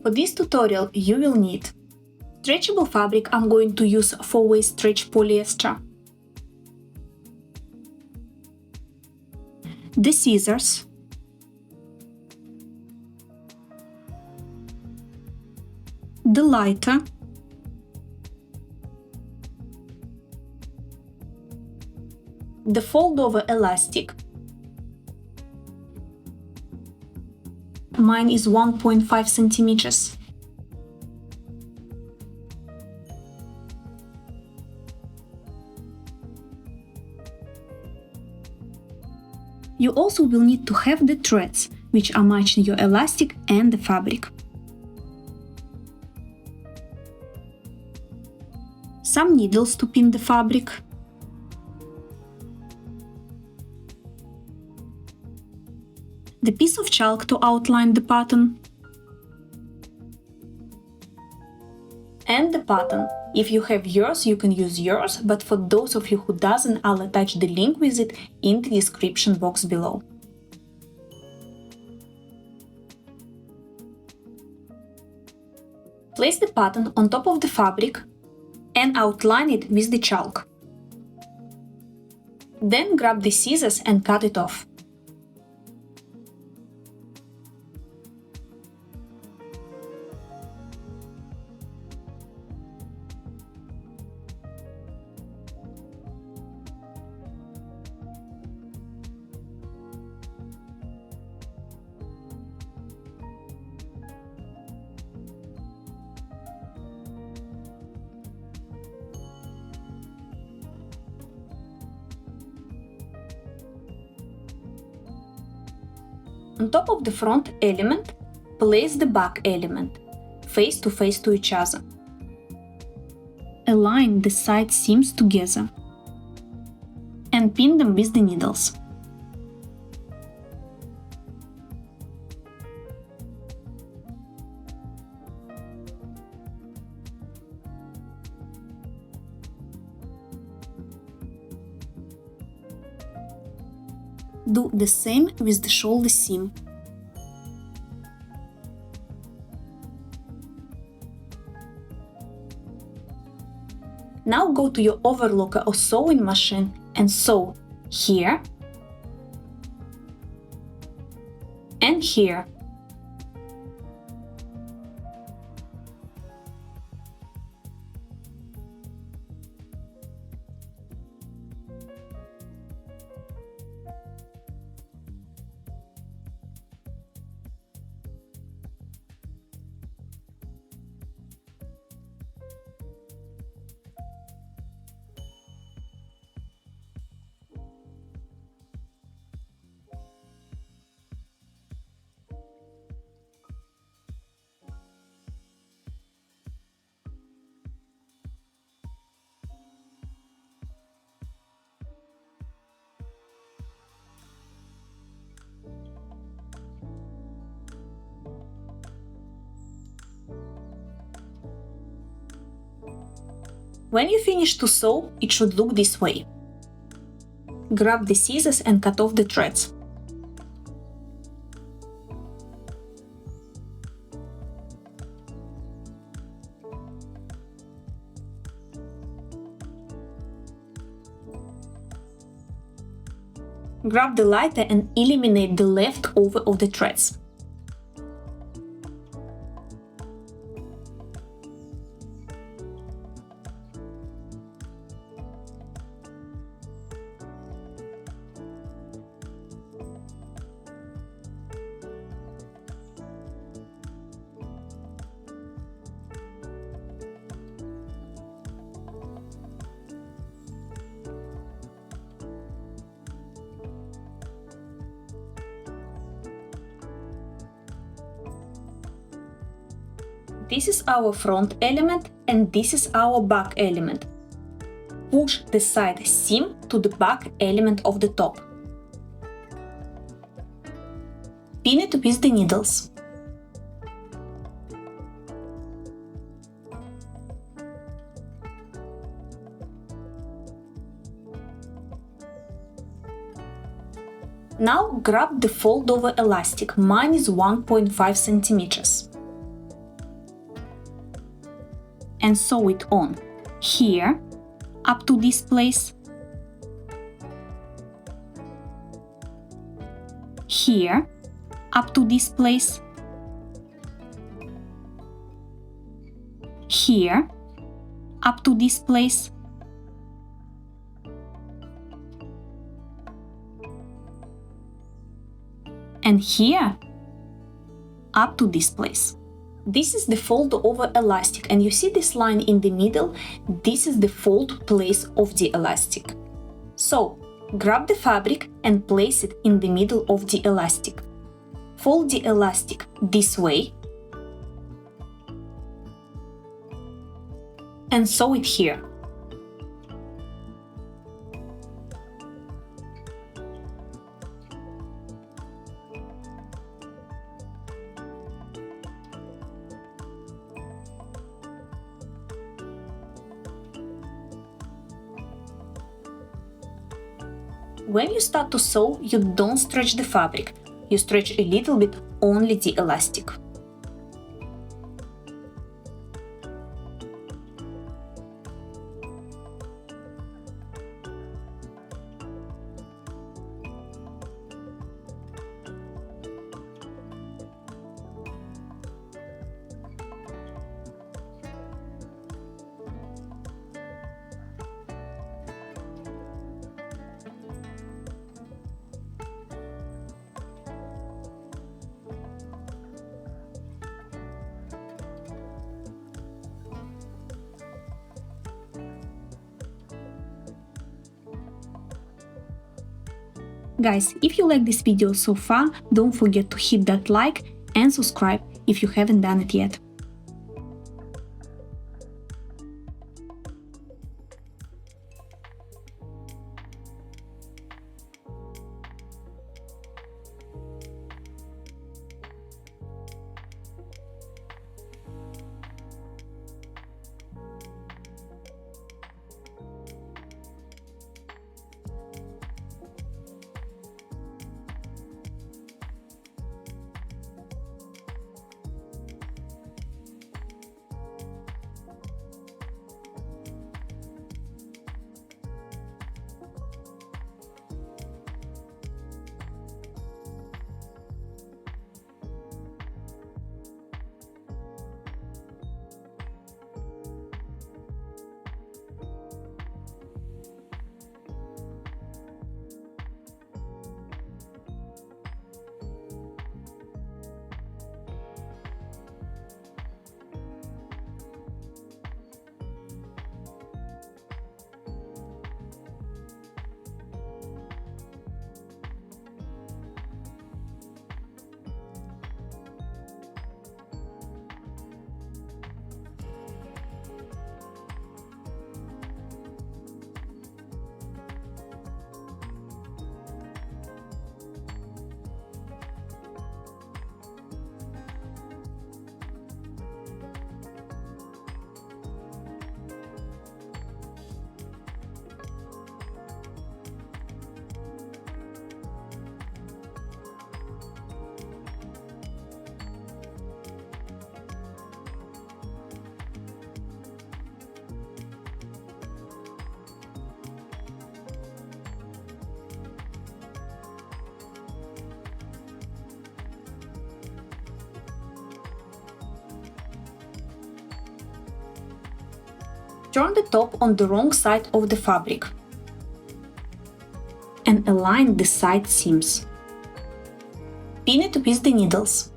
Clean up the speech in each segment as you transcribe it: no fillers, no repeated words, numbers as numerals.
For this tutorial you will need stretchable fabric. I'm going to use 4-way stretch polyester, the scissors, the lighter, the fold-over elastic. Mine is 1.5 centimeters. You also will need to have the threads, which are matching your elastic and the fabric. Some needles to pin the fabric. The piece of chalk to outline the pattern. And the pattern. If you have yours, you can use yours, but for those of you who doesn't, I'll attach the link with it in the description box below. Place the pattern on top of the fabric and outline it with the chalk. Then grab the scissors and cut it off. On top of the front element, place the back element, face to each other. Align the side seams together and pin them with the needles. Do the same with the shoulder seam. Now go to your overlocker or sewing machine and sew here and here. When you finish to sew, it should look this way. Grab the scissors and cut off the threads. Grab the lighter and eliminate the leftover of the threads. This is our front element and this is our back element. Push the side seam to the back element of the top. Pin it with the needles. Now grab the fold-over elastic, mine is 1.5 centimeters. and sew it on here up to this place, here up to this place, here up to this place, and here up to this place. This is the fold over elastic, and you see this line in the middle? This is the fold place of the elastic. So, grab the fabric and place it in the middle of the elastic. Fold the elastic this way and sew it here. When you start to sew, you don't stretch the fabric, you stretch a little bit only the elastic. Guys, if you like this video so far, don't forget to hit that like and subscribe if you haven't done it yet. Turn the top on the wrong side of the fabric and align the side seams. Pin it with the needles.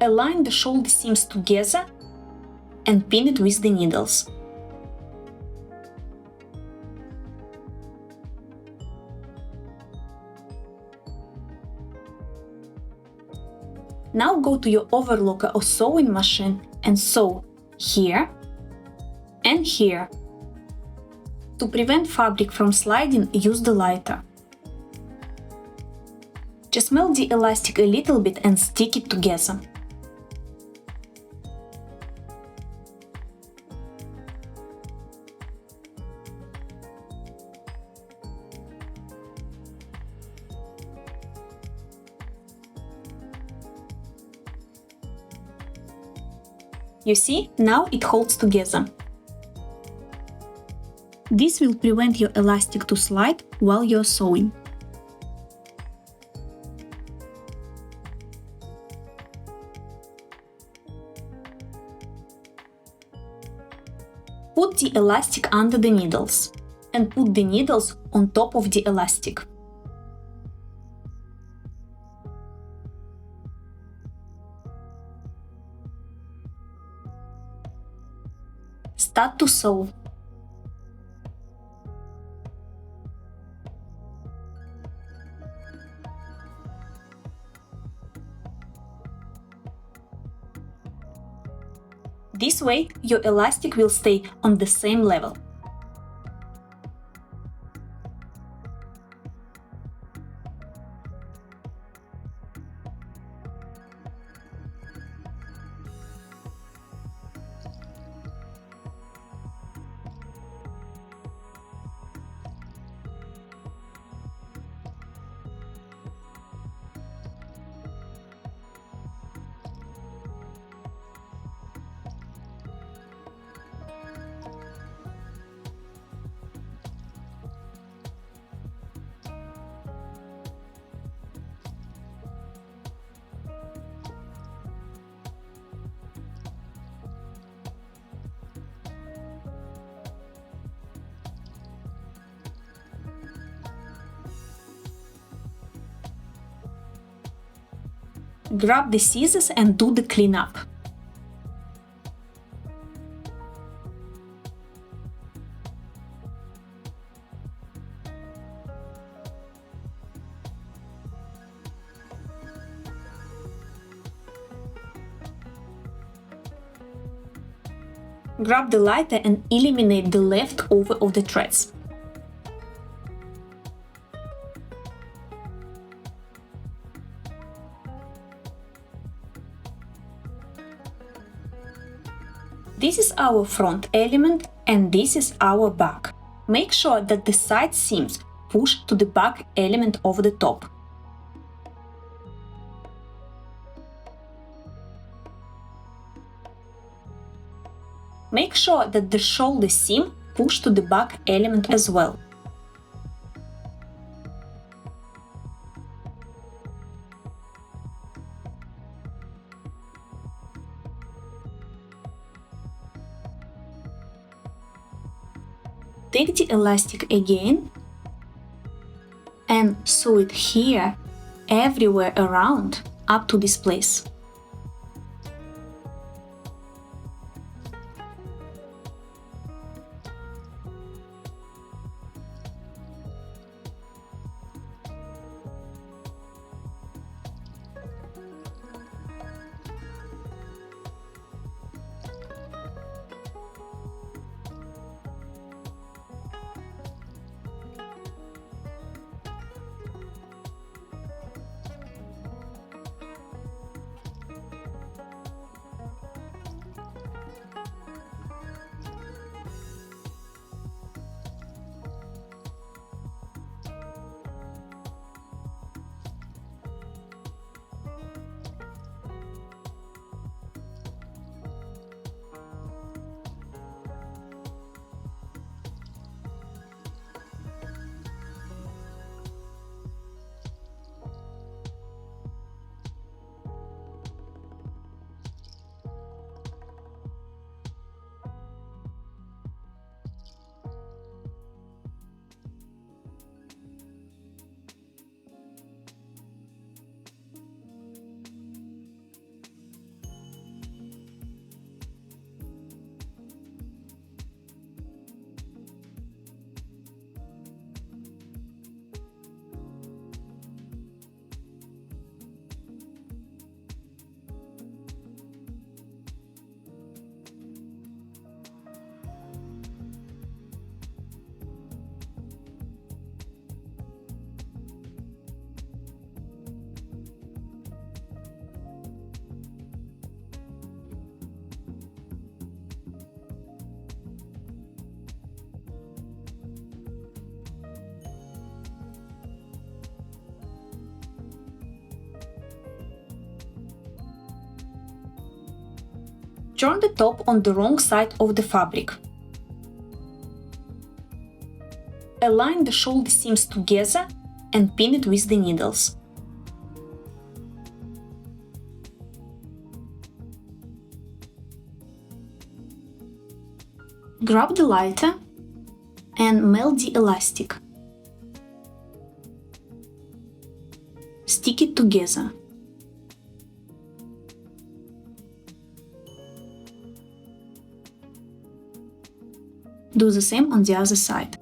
Align the shoulder seams together and pin it with the needles. Now go to your overlocker or sewing machine and sew here and here. To prevent fabric from sliding, use the lighter. Just melt the elastic a little bit and stick it together. You see, now it holds together. This will prevent your elastic to slide while you're sewing. Put the elastic under the needles and put the needles on top of the elastic. Start to sew. This way, your elastic will stay on the same level. Grab the scissors and do the cleanup. Grab the lighter and eliminate the leftover of the threads. This is our front element and this is our back. Make sure that the side seams push to the back element over the top. Make sure that the shoulder seam push to the back element as well. Take the elastic again and sew it here, everywhere around, up to this place. Turn the top on the wrong side of the fabric. Align the shoulder seams together and pin it with the needles. Grab the lighter and melt the elastic. Stick it together. Do the same on the other side.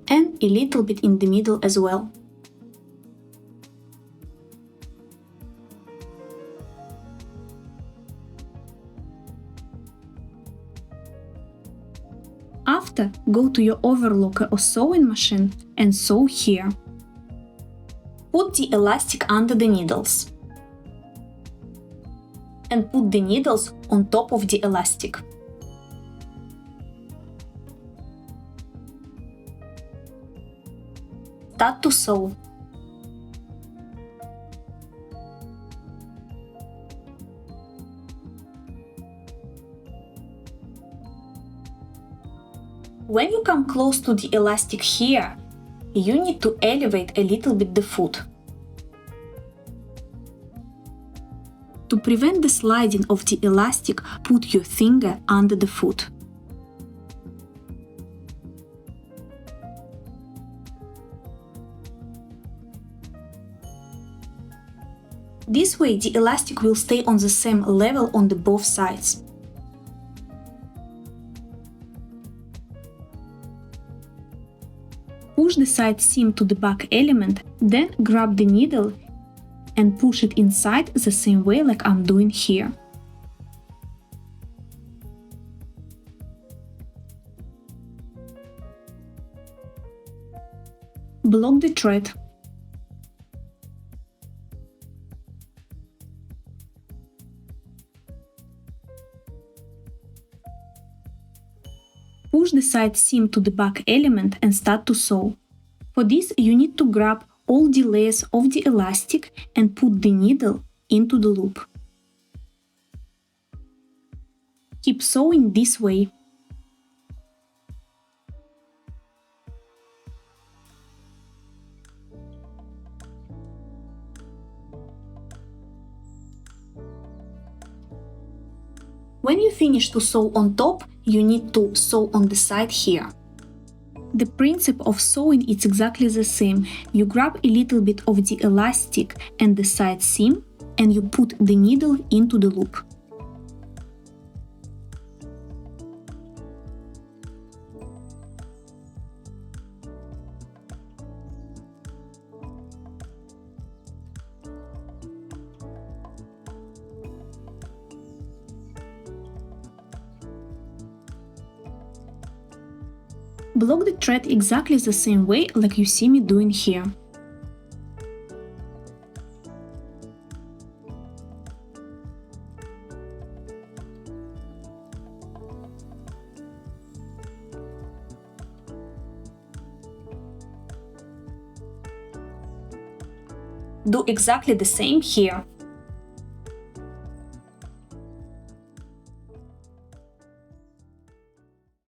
And a little bit in the middle as well. After, go to your overlocker or sewing machine and sew here. Put the elastic under the needles. And put the needles on top of the elastic. Start to sew. When you come close to the elastic here, you need to elevate a little bit the foot. To prevent the sliding of the elastic, put your finger under the foot. This way the elastic will stay on the same level on the both sides. Push the side seam to the back element, then grab the needle and push it inside the same way like I'm doing here. Block the thread. Push the side seam to the back element and start to sew. For this, you need to grab all the layers of the elastic and put the needle into the loop. Keep sewing this way. When you finish to sew on top, you need to sew on the side here. The principle of sewing is exactly the same. You grab a little bit of the elastic and the side seam and you put the needle into the loop. Block the thread exactly the same way like you see me doing here. Do exactly the same here.